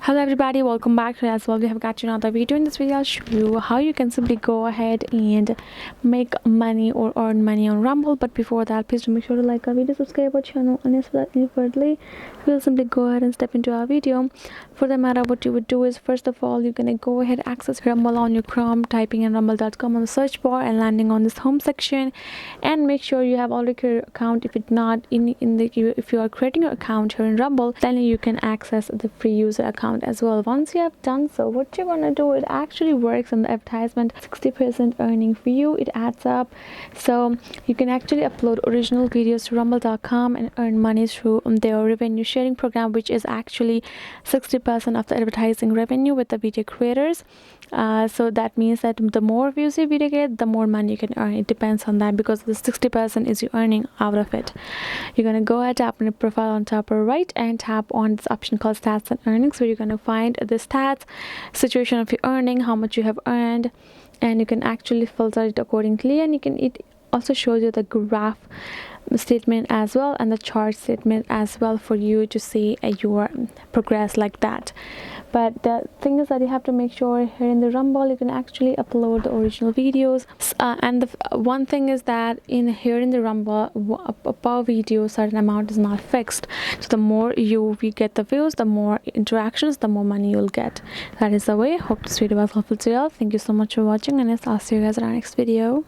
Hello everybody, welcome back to as well. We have got you another video. In this video I'll show you how you can simply go ahead and make money or earn money on Rumble. But before that, please do make sure to like our video, subscribe our channel, and yes, without any further, we'll simply go ahead and step into our video. For the matter, what you would do is, first of all, you're gonna go ahead, access Rumble on your Chrome, typing in rumble.com on the search bar and landing on this home section, and make sure you have already your account. If it's not if you are creating your account here in Rumble, then you can access the free user account as well. Once you have done so, what you're gonna do, it actually works on the advertisement. 60% earning for you, it adds up, so you can actually upload original videos to rumble.com and earn money through their revenue sharing program, which is actually 60% of the advertising revenue with the video creators. So that means that the more views your video get, the more money you can earn. It depends on that, because the 60% is you earning out of it. You're gonna go ahead, tap on your profile on top right, and tap on this option called stats and earnings, where you're gonna find the stats, situation of your earning, how much you have earned, and you can actually filter it accordingly. And it also shows you the graph statement as well and the chart statement as well, for you to see your progress like that. But the thing is that you have to make sure here in the Rumble you can actually upload the original videos, and the one thing is that here in the Rumble, per video certain amount is not fixed. So the more we get the views, the more interactions, the more money you'll get. That is the way. Hope this video was helpful to you all. Thank you so much for watching, and yes, I'll see you guys in our next video.